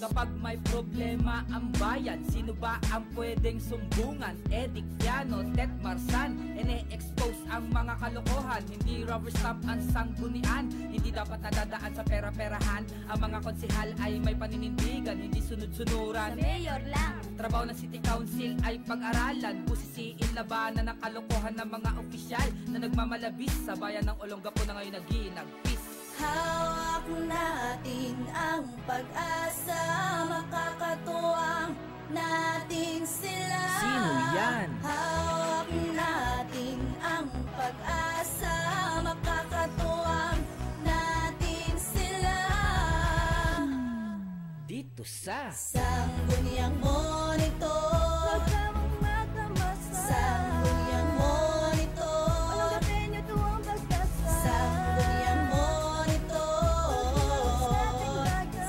Kapag may problema ang bayan, sino ba ang pwedeng sumbungan? Edic Piano, Tet Marsan, ine-expose ang mga kalokohan. Hindi rubber stamp ang sanggunian, hindi dapat nadadaan sa pera-perahan. Ang mga konsehal ay may paninindigan, hindi sunod-sunuran. Sa mayor lang. Trabaho ng City Council ay pag-aralan, busisiin labanan ng kalokohan ng mga opisyal na nagmamalabis sa bayan ng Olongapo na ngayon naginagpis. Hawak natin ang pag-asa, makakatuwang natin sila. Sino yan? Hawak natin ang pag-asa, makakatuwang natin sila. Dito sa Sangguniang Monitor, huwag kang matamasa. Sangguniang Monitor, Olongapeño tuwang pag-asa. Sangguniang Monitor,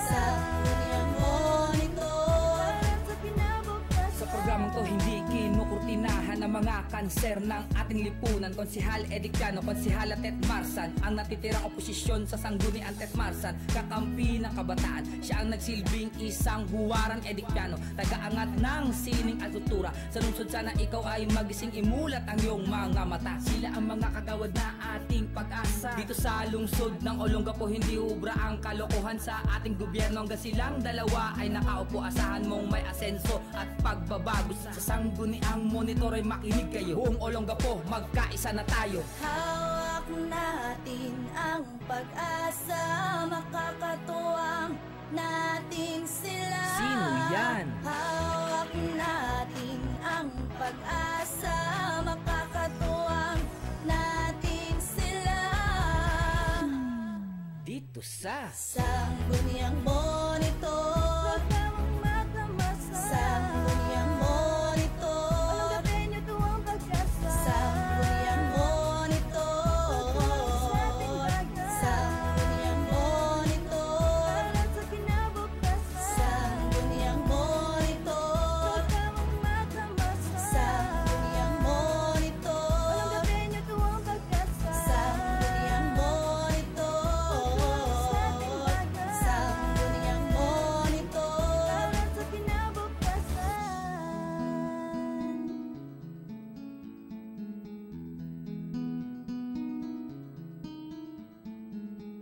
Sangguniang Monitor, sa kinabukasan. Sa programang to hindi kinukurtinahan ng mga kanser ng ating lipunan. Konsehal Edic Piano, Konsehala Tet Marsan, ang natitirang oposisyon sa sanggunian Tet Marsan, kakampi ng kabataan. Siya ang nagsilbing isang huwaran. Edic Piano, tagaangat ng sining at kultura. Sa lungsod sana ikaw ay magising, imulat ang iyong mga mata. Sila ang mga kagawad na ating pag-asa. Dito sa lungsod ng Olongapo hindi ubra ang kalokohan sa ating gobyerno. Hanggang silang dalawa ay nakaupo, asahan mong may asenso at pagbabago. Sa sangguniang Monitor ay makinig kayo. Buong Olongapo, magkaisa na tayo. Hawak natin ang pag-asa, makakatuwang natin sila. Sino yan? Hawak natin ang pag-asa, makakatuwang natin sila. Dito sa Sangguniang Monitor, huwag kang matamasa. Sangguniang Monitor, Olongapeño tuwang pag-asa. Sangguniang Monitor, Sangguniang Monitor, sa kinabukasan. Sangguniang Monitor, huwag kang matamasa. Sangguniang Monitor, Olongapeño tuwang pag-asa. Sangguniang Monitor, Sangguniang Monitor, sa kinabukasan.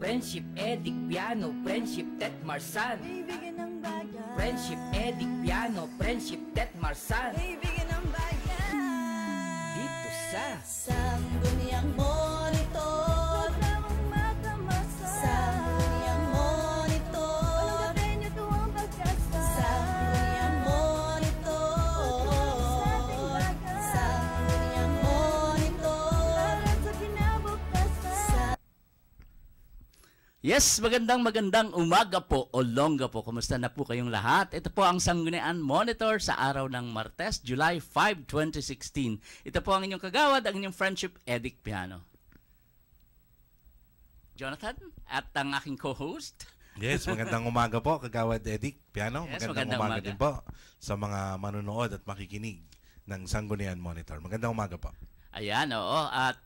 Friendship Edic Piano, Friendship Tet Marsan. Kaibigan ng bayan. Friendship Edic Piano, Friendship Tet Marsan. Kaibigan ng bayan. Dito sa Sangguniang Monitor, huwag kang matamasa. Sangguniang Monitor, Olongapeño tuwang pag-asa. Sangguniang Monitor, Sangguniang Monitor, sa kinabukasan. Yes, magandang umaga po, Olongapo. Kumusta na po kayong lahat? Ito po ang Sangguniang Monitor sa araw ng Martes, July 5, 2016. Ito po ang inyong kagawad, ang inyong Friendship Edic Piano. Jonathan, at ang aking co-host. Yes, magandang umaga po, kagawad Edic Piano. Yes, magandang umaga din po sa mga manonood at makikinig ng Sangguniang Monitor. Magandang umaga po. Ayan, oo. At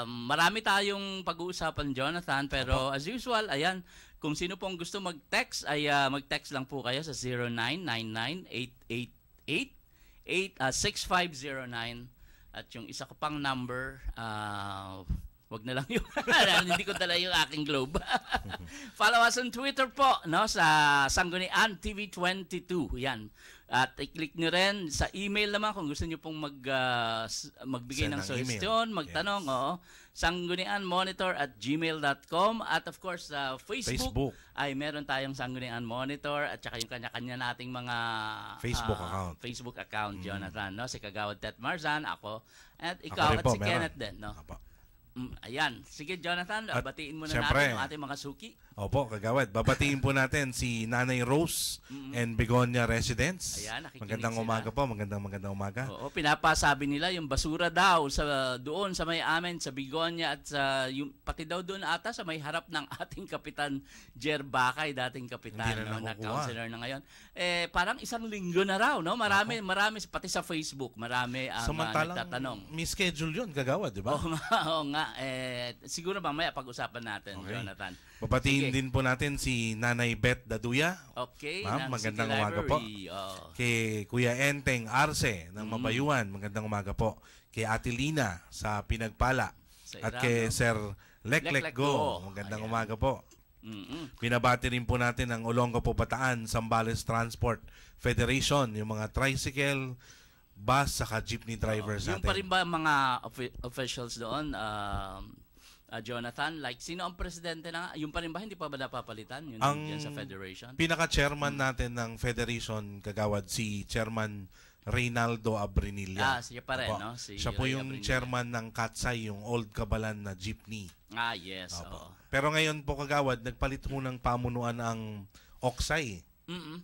marami tayong pag-uusapan, Jonathan. Pero as usual, ayan, kung sino pong gusto mag-text, ay mag-text lang po kayo sa 0999-888-6509. At yung isa ko pang number, wag na lang yung, hindi ko dala yung aking globe. Follow us on Twitter po, no, sa Sangguniang TV22. Yan. At i-click nyo rin sa email naman kung gusto nyo pong magbigay ng suggestion, magtanong. Yes. Oo. sanggunianmonitor@gmail.com. At of course, sa Facebook ay meron tayong Sangguniang Monitor at saka yung kanya-kanya nating mga Facebook account, Jonathan. No? Si Kagawad Tet Marsan, ako, at ikaw at si Kenneth din. No? Ayan. Sige, Jonathan, batiin muna natin yung ating mga suki. Opo, kagawad. Babatiin po natin si Nanay Rose and Begonia Residence. Ayan, magandang umaga po. Magandang umaga. Oo, pinapasabi nila yung basura daw doon sa may amin, sa Begonia at pati daw doon ata sa may harap ng ating Kapitan Jer Bakay, dating kapitan na councilor na ngayon. Parang isang linggo na raw, no? Marami pati sa Facebook, marami ang nagtatanong. May schedule yun, kagawad, di ba? Oo nga. nga, siguro mamaya pag-usapan natin, Okay. Jonathan. Babatiin Sige. din po natin si Nanay Beth Daduya. Okay. Ma'am, ng magandang City umaga po. Library. Oo. Kay Kuya Enteng Arce ng Mabayuan, magandang umaga po. Kay Ate Lina sa Pinagpala. Sa At Iram, kay no? Sir Leklek Leklek Go, Go. magandang Ayan. umaga po. Mm-mm. Binabati rin po natin ang Olongapo Bataan Zambales Transport Federation, yung mga tricycle, bus, saka jeepney drivers Yung natin. pa rin ba mga officials doon, Jonathan, like sino ang presidente na yung pa rin ba hindi pa ba napapalitan yun Ang dyan sa federation? Pinaka-chairman natin ng federation, kagawad, si Chairman Reynaldo Abrinilla. Siya pa rin, Opo. no? Si Siya po Ray yung Abrinilla. chairman ng Katsay, yung Old Kabalan na jeepney. Yes. Opo. Oo. Pero ngayon po, kagawad, nagpalit po ng pamunuan ang Oksay. Mm-mm.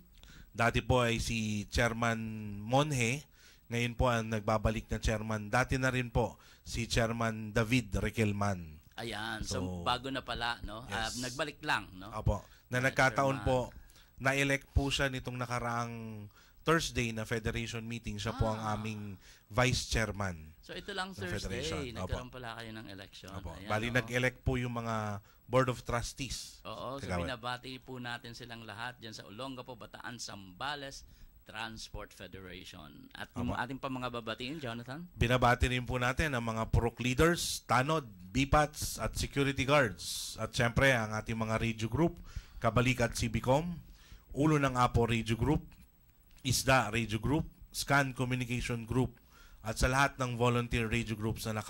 Dati po ay si Chairman Monhe. Ngayon po ang nagbabalik na chairman. Dati na rin po si Chairman David Rekelman. Ayan, so, So, bago na pala, no? yes. Nagbalik lang, no? Opo. Na Right, nagkataon Chairman. po, na-elect po siya nitong nakaraang Thursday na Federation meeting. Siya po ang aming Vice Chairman. So ito lang ng Thursday, Federation. nagkaroon pala kayo ng election. Opo. Ayan, Bali, oo. nag-elect po yung mga Board of Trustees. Oo, so Kagawad. binabati po natin silang lahat dyan sa Olongapo, Bataan, Zambales Transport Federation. At yung Opo. ating pa mga babatiin, Jonathan? Binabati rin po natin ang mga Purok leaders, Tanod, BPATs at security guards. At syempre ang ating mga radio group, Kabalik at Cibicom, Ulo ng Apo Radio Group, Isda Radio Group, Scan Communication Group, at sa lahat ng volunteer radio groups na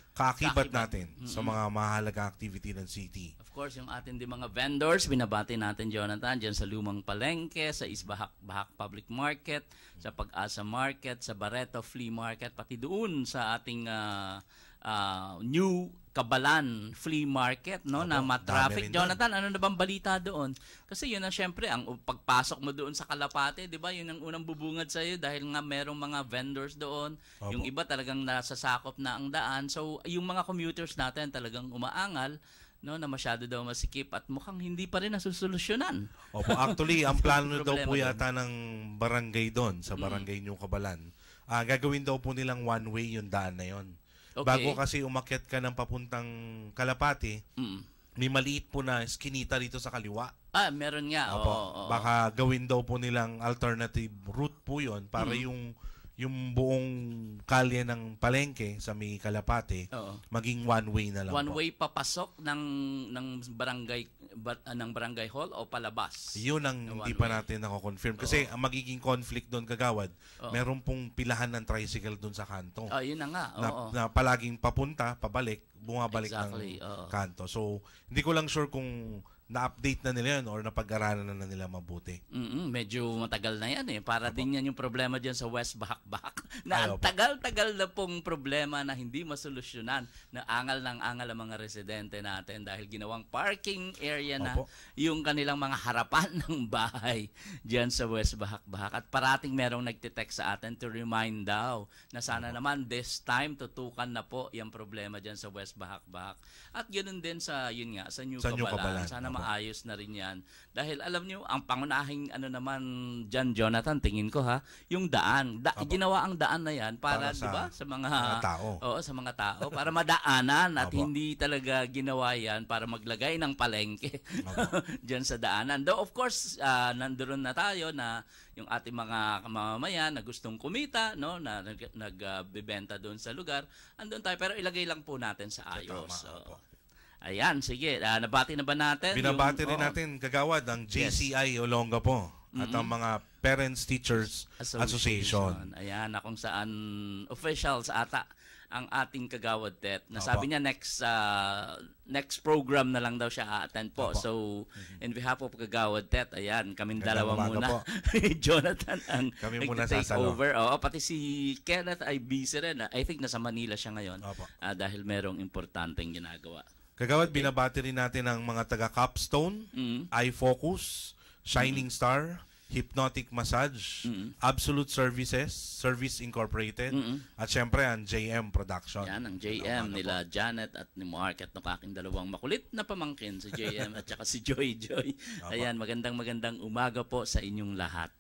kaakibat natin sa mga mahalagang activity ng city. Of course, yung ating di mga vendors, binabati natin, Jonathan, dyan sa Lumang Palengke, sa Isbahak Public Market, sa Pag-asa Market, sa Barreto Flea Market, pati doon sa ating new Kabalan Flea Market, no, Opo, na dami matraffic. rin Jonathan, ano na bang balita doon? Kasi yun ang syempre, ang pagpasok mo doon sa Kalapate, di ba, yun ang unang bubungad sa iyo dahil nga merong mga vendors doon. Opo. Yung iba talagang nasasakop na ang daan. So, yung mga commuters natin talagang umaangal, no, na masyado daw masikip at mukhang hindi pa rin nasusolusyonan. Opo, actually, ang plano daw Problema po doon. yata ng barangay doon, sa barangay New Kabalan. Gagawin daw po nilang one-way yung daan na yon. Okay. Bago kasi umakyat ka ng papuntang Kalapati, Mm. may maliit po na skinita dito sa kaliwa. Meron nga. Opo. Oo. Baka gawin daw po nilang alternative route po yon para yung buong kalye ng Palengke sa may Kalapate Oo. maging one-way na lang One po. way papasok ng barangay hall o palabas. Yun ang Na hindi one pa way. natin nako-confirm. Kasi ang magiging conflict doon, kagawad, meron pong pilahan ng tricycle doon sa kanto. Yun na nga. na, Oo. na palaging papunta, pabalik, bumabalik Exactly, ng oo. kanto. So, hindi ko lang sure kung na-update na nila yun or napag-aralan na nila mabuti. Medyo matagal na yan eh. Para din yan yung problema dyan sa West Bahakbak. Na Ay, ang opo. tagal-tagal na pong problema na hindi masolusyonan. Na angal ng angal ang mga residente natin dahil ginawang parking area na Opo. yung kanilang mga harapan ng bahay dyan sa West Bahakbak. At parating merong nagtitext sa atin to remind daw na sana naman this time tutukan na po yung problema dyan sa West Bahakbak. At ganoon din sa, yun nga, sa New Sa New Kabalan. Kabalan, Sana opo. maayos na rin yan. Dahil alam nyo, ang pangunahing ano naman dyan, Jonathan, tingin ko ha, yung daan. Opo. Ginawa ang daan na yan para, Para di ba, sa mga tao. Oo, sa mga tao. Para madaanan at Opo. hindi talaga ginawa yan para maglagay ng palengke dyan sa daanan. Though, of course, nandoon na tayo na yung ating mga mamamayan na gustong kumita, no, na nagbebenta doon sa lugar, andun tayo. Pero ilagay lang po natin sa ayos. Tama, opo. Ayan, sige. Nabati na ba natin? Binabati Yung- rin oo. natin, kagawad, ang JCI Olongapo at ang mga Parents Teachers Association. Ayan, na kung saan officials ata ang ating kagawad Tet. Opo. Nasabi niya next program na lang daw siya a-attend po. Opo. So, in behalf of kagawad Tet, ayan, kaming Magandang dalawa umaga muna. po. Jonathan ang Kami muna nag-take sasalo. over. Oo, pati si Kenneth ay busy rin. I think nasa Manila siya ngayon. Opo. Dahil merong importanteng ginagawa. Kagawad, binabati rin natin ang mga taga-Capstone, iFocus, Shining Star, Hypnotic Massage, Absolute Services, Service Incorporated, at syempre ang JM Production. Yan, ang JM nila Janet at ni Mark at ng aking dalawang makulit na pamangkin, si JM at saka si Joy. Ayan, magandang umaga po sa inyong lahat.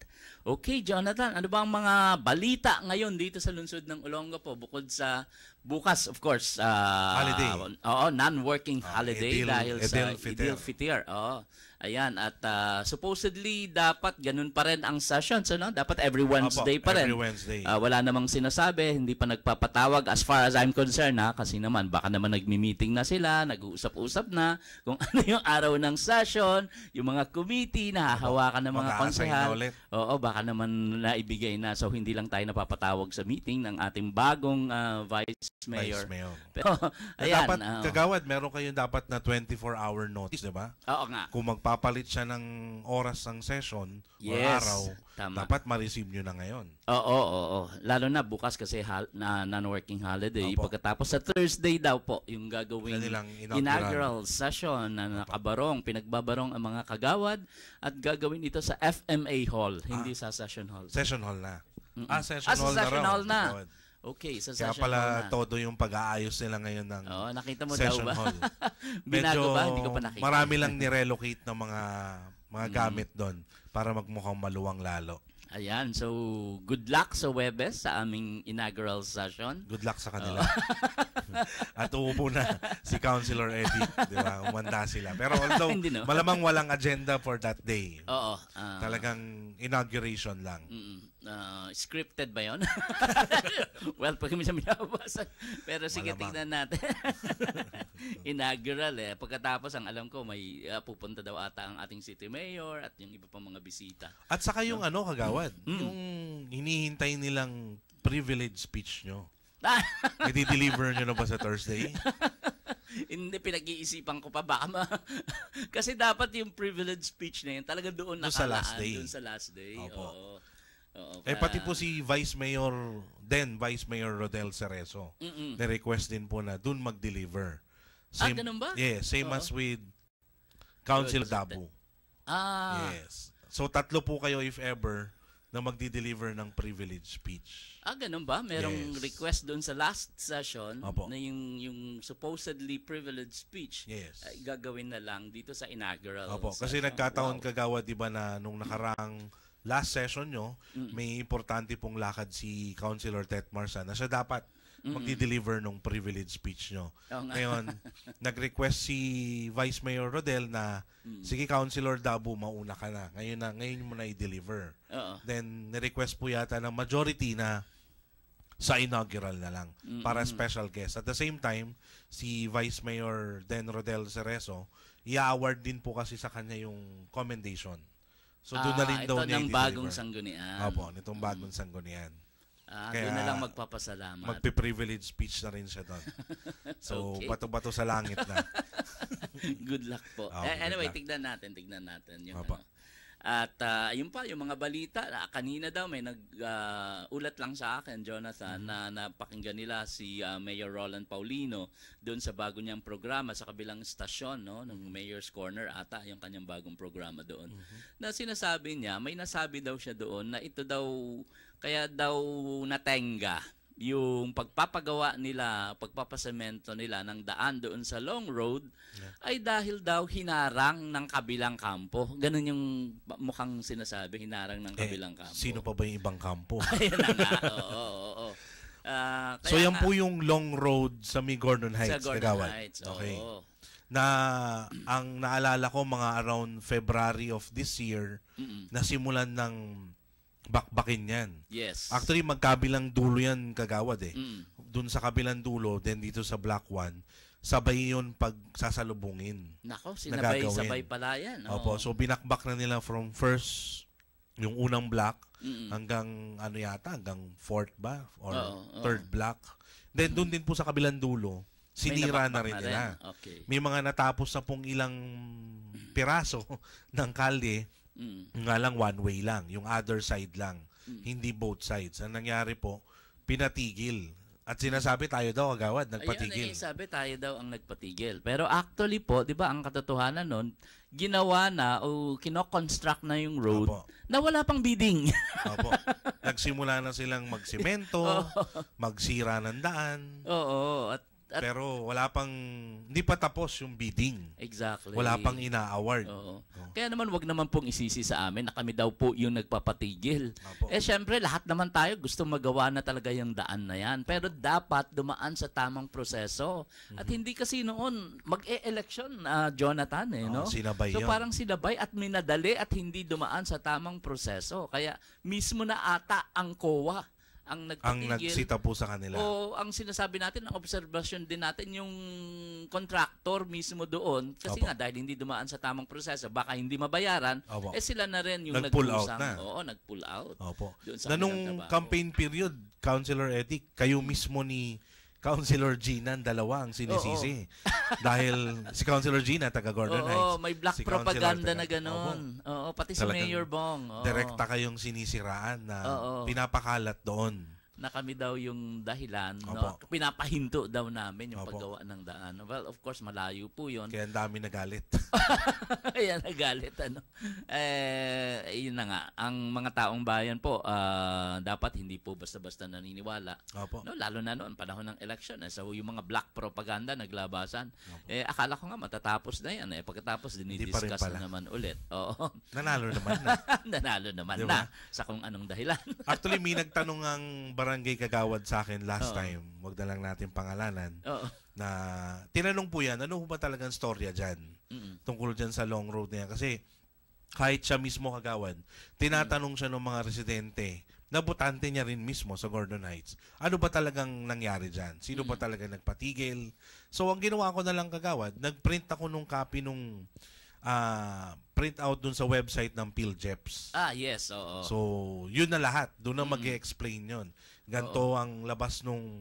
Okay, Jonathan, ano ba ang mga balita ngayon dito sa lungsod ng Olongapo bukod sa bukas, of course, Holiday. Oo, non-working holiday dahil sa Eidil Fitr. Eidil Fitr. Oo. Ayan, at supposedly dapat ganun pa rin ang sessions, ano? Dapat every Wednesday pa rin. Every Wednesday. Wala namang sinasabi, hindi pa nagpapatawag as far as I'm concerned, ha? Kasi naman, baka naman nagmi-meeting na sila, nag-uusap-usap na kung ano yung araw ng session, yung mga committee na hahawakan ng mga Mag-a-assign konsehal. na ulit. Oo, baka naman naibigay na. So, hindi lang tayo napapatawag sa meeting ng ating bagong Vice Mayor. Vice Mayor. Pero, ayan. Dapat, kagawad, meron kayong dapat na 24-hour notice, di ba? Oo nga. Kung magpapalit siya ng oras ng session o Yes, araw, tama. dapat ma-receive nyo na ngayon. Oo. Lalo na bukas kasi non-working holiday. Opo. Pagkatapos sa Thursday daw po, yung gagawing Kanilang inaugural session na nakabarong, pinagbabarong ang mga kagawad at gagawin ito sa FMA Hall, hindi sa Session Hall. Session hall na. Session sa hall na Session raw. Hall na. Kagawad. Okay, sa Kaya Session pala Hall na. todo yung pag-aayos nila ngayon ng Oo, nakita mo daw Session ba? Hall. Binago ba? Hindi ko pa nakita. Marami lang nirelocate ng mga gamit doon para magmukhang maluwang lalo. Ayan, so good luck sa Webes sa aming inaugural session. Good luck sa kanila. At uupo na si Councilor Eddie, di ba? Umanda sila. Pero although Hindi, no? malamang walang agenda for that day. Oo. Talagang inauguration lang. Scripted ba yun? Well, pag kami sa binabasa. Pero sige, Malamang. tingnan natin. Inaugural eh. Pagkatapos, ang alam ko, may pupunta daw ata ang ating city mayor at yung iba pang mga bisita. At saka yung kagawad, yung hinihintay nilang privilege speech nyo. I-deliver nyo na ba sa Thursday? Hindi, pinag-iisipan ko pa. Baka kasi dapat yung privilege speech na yun, talaga doon Doon sa nakalaan. last day. Doon sa last day. Opo. Oo. Pati po si Vice Mayor Rodel Cerezo, na-request din po na doon mag-deliver. Ganun ba? Yes, same as with Council Dabu. Yes. So tatlo po kayo if ever na magdi-deliver ng privilege speech. Ganun ba? Merong Yes. request doon sa last session Opo. na yung supposedly privileged speech Yes. ay gagawin na lang dito sa inaugural Opo, kasi session. nagkataon Wow. kagawa 'di ba na nung nakaraang last session nyo, may importante pong lakad si Councilor Tet Marsan na siya dapat magdi-deliver ng privilege speech nyo. Oo nga. Ngayon, nag-request si Vice Mayor Rodel na, sige Councilor Dabu, mauna ka na. Ngayon mo na i-deliver. Oo. Then, ni-request po yata ng majority na sa inaugural na lang para special guest. At the same time, si Vice Mayor Den Rodel Cerezo, i-award din po kasi sa kanya yung commendation. So doon na rin daw ito niya ng i-deliver. bagong sanggunian. Opo, nitong bagong sanggunian. Doon na lang magpapasalamat. Magpe-privilege speech na rin siya doon. So, Okay. bato-bato sa langit na. Good luck po. Good Anyway, luck. tignan natin yung Opo. At yun pa, yung mga balita, kanina daw may nag-ulat lang sa akin, Jonathan, na napakinggan nila si Mayor Roland Paulino doon sa bago niyang programa sa kabilang stasyon, no, ng Mayor's Corner ata, yung kanyang bagong programa doon. Na sinasabi niya, may nasabi daw siya doon na ito daw, kaya daw natenga yung pagpapagawa nila, pagpapasemento nila ng daan doon sa Long Road ay dahil daw hinarang ng kabilang kampo. Ganun yung mukhang sinasabi, hinarang ng kabilang kampo. Sino pa ba yung ibang kampo? Ayun na nga. Oo. So, Kaya yan nga, po yung Long Road sa May Gordon Heights. sa Gordon Kagawad. Heights. Okay. Oo. Na ang naalala ko mga around February of this year, nasimulan ng bakbakin yan. Yes. Actually, magkabilang dulo yan kagawad eh. Mm. Doon sa kabilang dulo, then dito sa Block 1, sabay yun pag sasalubungin. Nako, Nagagawin. sabay pala yan. Oo. Opo, so binakbak na nila from first, yung unang block, Mm-mm. hanggang ano yata, hanggang fourth ba? Or Oo. third block. Then doon din po sa kabilang dulo, sinira May na nabakbak rin nila. Okay. May mga natapos na pong ilang piraso ng kalye, nga lang one way lang, yung other side lang, hindi both sides. Ang nangyari po, pinatigil. At sinasabi tayo daw, agawad, nagpatigil. Ayun, sabi tayo daw ang nagpatigil. Pero actually po, di ba, ang katotohanan nun, ginawa na o kinoconstruct na yung road Opo. na wala pang bidding. Opo. Nagsimula na silang magsimento, magsira ng daan. Oo. At Pero hindi pa tapos yung bidding. Exactly. Wala pang ina-award. Oo. Kaya naman wag naman pong isisi sa amin na kami daw po yung nagpapatigil. Opo. Syempre lahat naman tayo gusto magawa na talaga yung daan na yan. Pero dapat dumaan sa tamang proseso. At hindi kasi noon mag-e-election Jonathan no? Sinabay So yun. parang sinabay at minadali at hindi dumaan sa tamang proseso. Kaya mismo na ata ang COA ang Ang nagpatigil. nagsita po sa kanila. O ang sinasabi natin, ang observation din natin yung contractor mismo doon. Kasi Opo. nga dahil hindi dumaan sa tamang proseso, baka hindi mabayaran, Opo. sila na rin yung Nag-pull out nagkusang. na. Oo, nag-pull out. Opo. Doon sa Na nung kanilang trabaho. campaign period, Councilor Eddie, kayo mismo ni Councilor Gina, dalawa ang sinisisi. Dahil si Councilor Gina, taga Gordon Heights. Oo, may black Si Councilor propaganda taga- na gano'n. Oo, pati si Talagang Mayor Bong. Oo, Direkta kayong sinisiraan na Oo. pinapakalat doon. na kami daw yung dahilan. No? Opo. Pinapahinto daw namin yung Opo. paggawa ng daan. Well, of course, malayo po yun. Kaya ang dami nagalit. Ayan, nagalit. Yun na nga. Ang mga taong bayan po, dapat hindi po basta-basta naniniwala. Opo. No, lalo na noon, panahon ng election. So, yung mga black propaganda naglabasan. Akala ko nga matatapos na yan. Pagkatapos, Hindi pa rin dinidiscuss pala. na naman ulit. Oo. Nanalo naman na. Nanalo naman Diba? na sa kung anong dahilan. Actually, may nagtanong ang barangay kagawad sa akin last Oo. time. Wag na lang natin pangalanan. Oo. Na tinanong po yan, ano ba talagang storya dyan? Mm-mm. Tungkol dyan sa long road na yan. Kasi kahit siya mismo kagawad, tinatanong siya ng mga residente, nabutante niya rin mismo sa Gordon Heights. Ano ba talagang nangyari dyan? Sino ba talaga nagpatigil? So, ang ginawa ko na lang kagawad, nag-print ako nung copy nung print out dun sa website ng PhilJeps. Yes, oo. So, yun na lahat. Doon na mag-explain yun. Ganto ang labas nung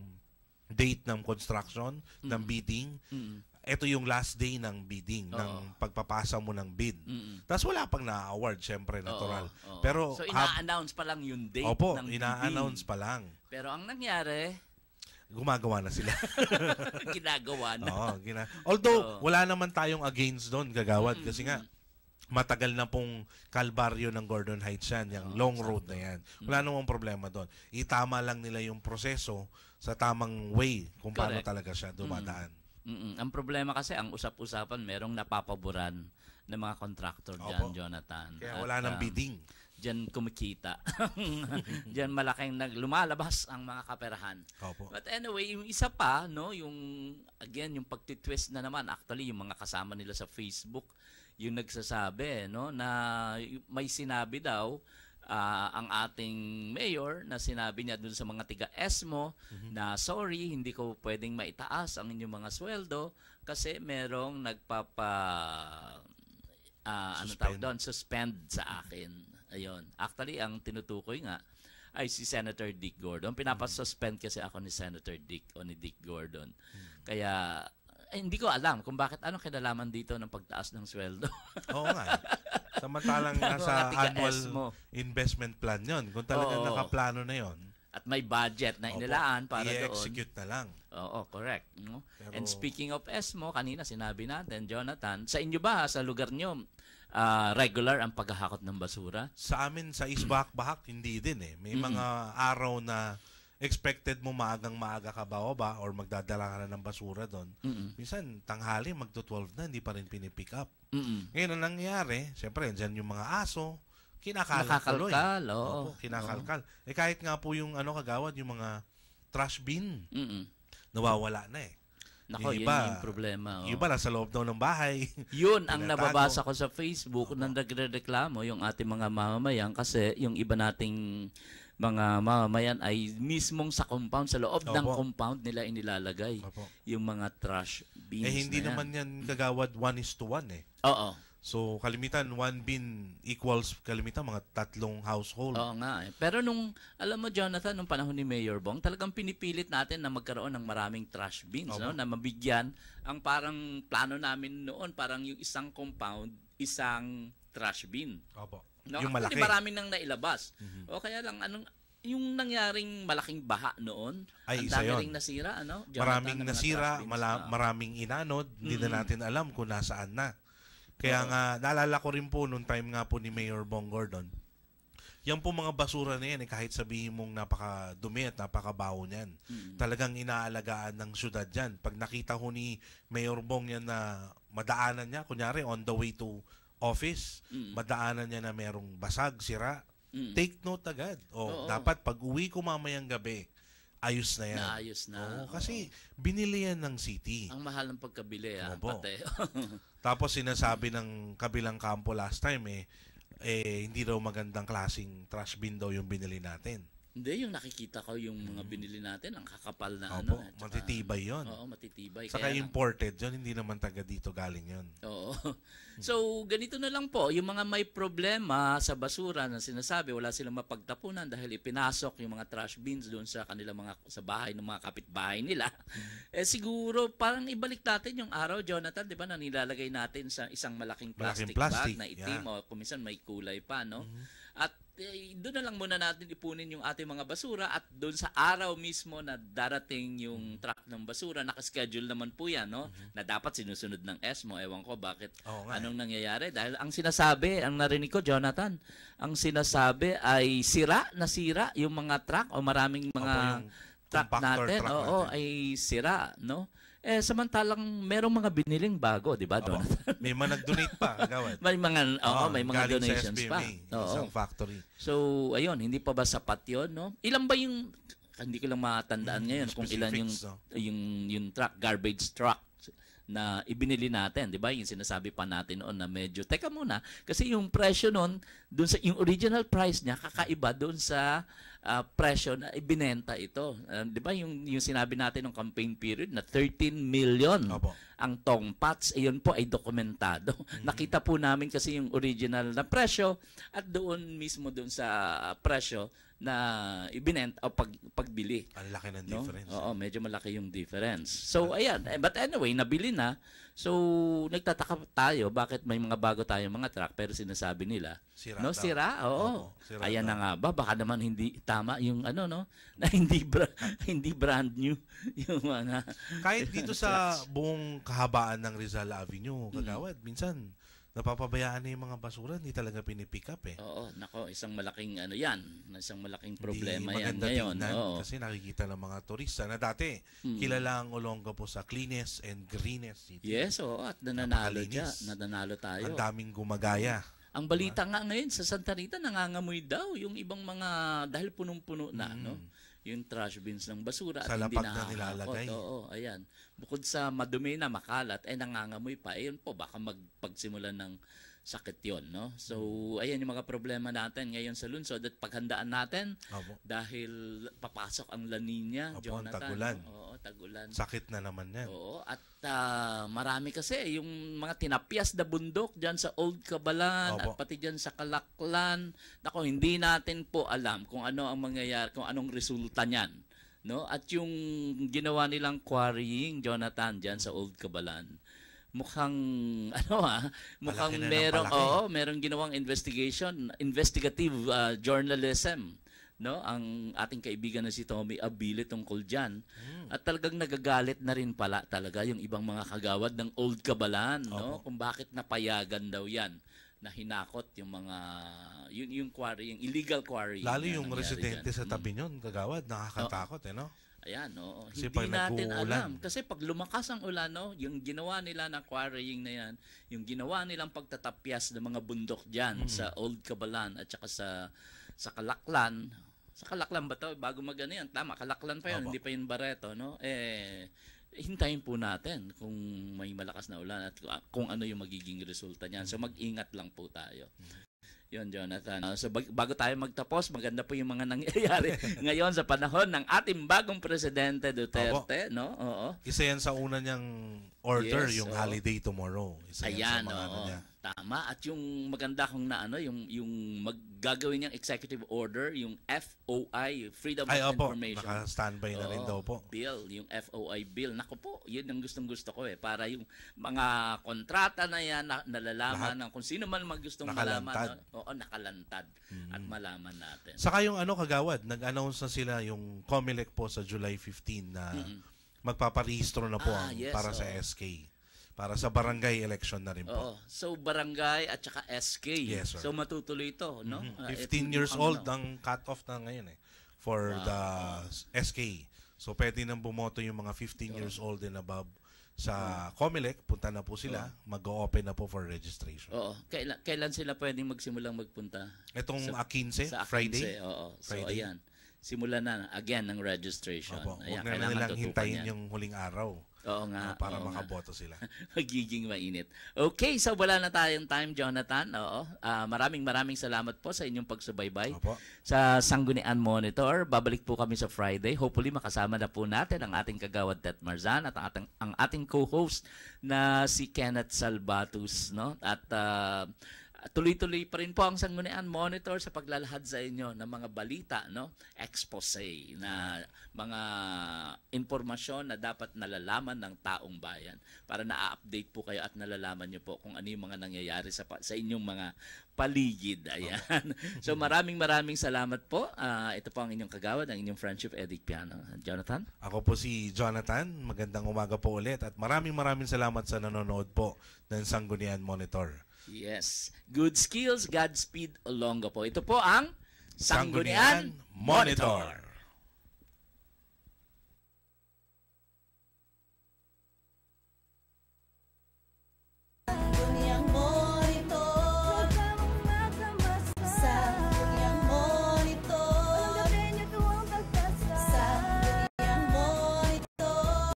date ng construction, ng bidding. Mm-mm. Ito yung last day ng bidding, ng pagpapasa mo ng bid. Mm-mm. Tapos wala pang na-award, syempre, natural. Oo. Pero, So, ina-announce pa lang yung date opo, ng ina-announce bidding. pa lang. Pero ang nangyari, Gumagawa na sila. ginagawa na. Oo, Although, Oo. wala naman tayong against doon, kagawad. Kasi nga, matagal na pong kalbaryo ng Gordon Heights yan, yung long road na yan. Wala namang problema doon. Itama lang nila yung proseso sa tamang way kung paano Correct. talaga siya dumadaan. Ang problema kasi, ang usap-usapan, merong napapaboran ng mga contractor dyan, Opo. Jonathan. Kaya At, wala nang bidding. Diyan kumikita. Diyan malaking lumalabas ang mga kaperahan. Opo. But anyway, yung isa pa, no, yung again, yung pagtitwist na naman, actually, yung mga kasama nila sa Facebook, yung nagsasabi, no, na may sinabi daw ang ating mayor na sinabi niya dun sa mga tiga-ESMO na sorry, hindi ko pwedeng maitaas ang inyong mga sweldo kasi merong ano tawag doon, suspend sa akin. Ayun. Actually, ang tinutukoy nga ay si Senator Dick Gordon. Pinapasuspend kasi ako ni Senator Dick o ni Dick Gordon. Kaya, hindi ko alam kung bakit anong kinalaman dito ng pagtaas ng sweldo. Oo nga. Samantalang Mga nasa tiga-ESMO. annual investment plan yon. Kung talagang Oo. nakaplano na yon, At may budget na opo, inilaan para doon. i-execute na lang. Oo, correct. No? Pero- And speaking of ESMO, kanina sinabi natin, Jonathan, sa inyo ba, sa lugar nyo, regular ang paghahakot ng basura? Sa amin, sa Isbahak-Bahak, hindi din eh. May mga araw na expected mo maagang-maaga ka ba or magdadala ka na ng basura doon. Minsan, tanghali, magto-12 na, hindi pa rin pinipick up. Ngayon, ang nangyayari, siyempre, dyan yung mga aso, kinakalat tuloy. Nakakalkal, oo. Opo, kinakalkal. Kahit nga po yung kagawad, yung mga trash bin, nawawala na eh. Nako, Yung yun yung problema. Yung iba, nasa loob daw ng bahay. Yun ang Tinatago. nababasa ko sa Facebook na nagrereklamo yung ating mga mamamayan kasi yung iba nating mga mamamayan ay mismong sa compound, sa loob ng Opo. compound nila inilalagay Opo. yung mga trash bins Hindi na yan. naman yan kagawad 1:1 eh. Oo. So, kalimitan, 1 bin equals kalimitan mga 3 household. Oo nga eh. Pero alam mo Jonathan, nung panahon ni Mayor Bong, talagang pinipilit natin na magkaroon ng maraming trash bins, Opo. no? Na mabigyan ang parang plano namin noon, parang yung isang compound, isang trash bin. Opo. No? Yung Actually, malaki. marami nang nailabas. O kaya lang, yung nangyaring malaking baha noon, Ay, ang isa dami yun. ring nasira, ano? Jonathan, Maraming ng mga nasira, trash bins. maraming inanod, hindi na natin alam kung nasaan na. Kaya nga, naalala ko rin po nung time nga po ni Mayor Bong Gordon, Yan po mga basura na yan, kahit sabihin mong napakadumi at napakabaho niyan, talagang inaalagaan ng syudad yan. Pag nakita ho ni Mayor Bong yan na madaanan niya, kunyari on the way to office, madaanan niya na merong basag, sira, take note agad. Dapat pag uwi ko mamayang gabi, ayos na yan. Naayos na. Kasi binili yan ng city. Ang mahal ng pagkabili, Opo. pati. Tapos sinasabi ng kabilang kampo last time hindi daw magandang klaseng trash bin daw yung binili natin. Hindi, yung nakikita ko yung mga binili natin, ang kakapal na Opo, tsaka, matitibay yun. Oo, matitibay. Saka Kaya imported yun, hindi naman taga dito galing yun. Oo. So, ganito na lang po, yung mga may problema sa basura na sinasabi, wala silang mapagtapunan dahil ipinasok yung mga trash bins doon sa kanilang sa bahay ng mga kapitbahay nila. Siguro, parang ibalik natin yung araw, Jonathan, di ba, na nilalagay natin sa isang malaking plastic bag na itim o kuminsan may kulay pa, no? At doon na lang muna natin ipunin yung ating mga basura at doon sa araw mismo na darating yung truck ng basura, nakaschedule naman po yan, no? Na dapat sinusunod ng ESMO. Ewan ko bakit, anong nangyayari. Dahil ang sinasabi, ang narinig ko, Jonathan, ang sinasabi ay nasira yung mga truck o maraming mga truck natin. Ay sira, no? Samantalang merong mga biniling bago, di ba, Jonathan? May mga nag-donate pa, kagawad. may mga donations pa. Isang factory. So, ayun, hindi pa ba sapat yun, no? Ilan ba yung, hindi ko lang matandaan ngayon kung ilan yung truck, garbage truck na ibinili natin, di ba? Yung sinasabi pa natin noon na medyo, teka muna, kasi yung presyo noon, yung original price niya, kakaiba doon sa presyo na ibinenta ito. Di ba yung sinabi natin ng campaign period na 13 million ang tongpats, ayun po ay dokumentado. Nakita po namin kasi yung original na presyo at doon mismo doon sa presyo na ibinenta o pagbili. Ang laki ng difference. Oo, medyo malaki yung difference. So, ayan. But anyway, nabili na. So, nagtataka tayo bakit may mga bago tayong mga truck pero sinasabi nila, sira? Oo. Sira ayan na nga ba? Baka naman hindi tama yung na hindi brand new yung mga kahit dito sa buong kahabaan ng Rizal Avenue, kagawad, minsan napapabayaan na yung mga basura, hindi talaga pinipick up Oo, nako, isang malaking isang malaking problema yan ngayon. Kasi nakikita ng mga turista na dati kilala ang Olonga po sa cleanest and greenest city. Yes, at nananalo tayo. Ang daming gumagaya. Ang balita nga ngayon sa Santa Rita, nangangamoy daw yung ibang mga, dahil punong-puno na, no? Yung trash bins ng basura sa at hindi lapag na nilalagay. Oo, ayan. Bukod sa madumi na makalat, nangangamoy pa. Ayun po, baka magpagsimulan ng sakit yon, no? So, ayan yung mga problema natin ngayon sa lungsod at paghandaan natin dahil papasok ang La Nina, Jonathan. Tagulan. Oo, tagulan. Sakit na naman yan. Oo, at marami kasi yung mga tinapyas na bundok dyan sa Old Cabalan at pati dyan sa Calaklan. Nako, hindi natin po alam kung ano ang mangyayari, kung anong resulta niyan, no? At yung ginawa nilang quarrying, Jonathan, dyan sa Old Cabalan, mukhang merong ginawang investigative journalism, no? Ang ating kaibigan na si Tommy Abile tungkol diyan. At talagang nagagalit na rin pala talaga yung ibang mga kagawad ng Old Cabalan, no? Kung bakit napayagan daw 'yan na hinakot yung mga yung quarry, yung illegal quarry. Lalo yung residente sa tabi niyon, kagawad, nakakatakot no? Ayan, oo. Kasi Hindi natin alam. Kasi pag lumakas ang ulan, no, yung ginawa nila na quarrying na yan, yung ginawa nilang pagtatapyas ng mga bundok dyan sa Old Cabalan at saka sa Calaklan. Sa Calaklan ba to? Bago magano yan. Tama, Calaklan pa yun, hindi pa yun Barreto, no? Hintayin po natin kung may malakas na ulan at kung ano yung magiging resulta niyan. So mag-ingat lang po tayo. Yun, Jonathan. So bago tayo magtapos, maganda po yung mga nangyayari ngayon sa panahon ng ating bagong presidente Duterte, no? Oo. Isa yan sa una niyang order, yung holiday tomorrow. Isa yan sa mga niya. Tama. At yung maganda kong yung maggagawin niyang executive order, yung FOI, Freedom of Information. Naka-standby na rin daw po. Bill, yung FOI bill. Naku po, yun ang gustong-gusto ko para yung mga kontrata na yan, nalalaman ng kung sino man magustong malaman. Nakalantad. At malaman natin. Saka yung kagawad, nag-announce na sila yung COMELEC po sa July 15 na magpaparehistro na po para sa SK. para sa barangay election na rin po. Oo. So barangay at saka SK. Yes, sir. So matutuloy ito, no? 15 years old ang cut-off na ngayon for the SK. So pwede nang bumoto yung mga 15 years old and above sa COMELEC. Punta na po sila, mag-o-open na po for registration. Oo. Kailan sila pwedeng magsimulang magpunta? Itong Sa 15, Sa Friday. 15, oo. So Friday. ayan. Simulan na again ng registration. Opo, Ayan, huwag na kailangan nilang tutukan hintayin yan. yung huling araw Oo nga. para oo nga. makaboto sila. Magiging mainit. Okay, so wala na tayong time, Jonathan. Oo. Maraming salamat po sa inyong pagsubaybay Opo. sa Sanggunian Monitor. Babalik po kami sa Friday. Hopefully makasama na po natin ang ating kagawad Tet Marzan at ang ating co-host na si Kenneth Salvatus, no? At tuloy-tuloy pa rin po ang Sanggunian Monitor sa paglalahad sa inyo ng mga balita, no? Expose na mga impormasyon na dapat nalalaman ng taong bayan para na-update po kayo at nalalaman niyo po kung ano yung mga nangyayari sa inyong mga paligid. Ayan. So maraming salamat po. Ito po ang inyong kagawad, ang inyong friendship, Edic Piano. Jonathan? Ako po si Jonathan. Magandang umaga po ulit at maraming salamat sa nanonood po ng Sanggunian Monitor. Yes. Good skills, Godspeed, Olonga po. Ito po ang Sanggunian Monitor.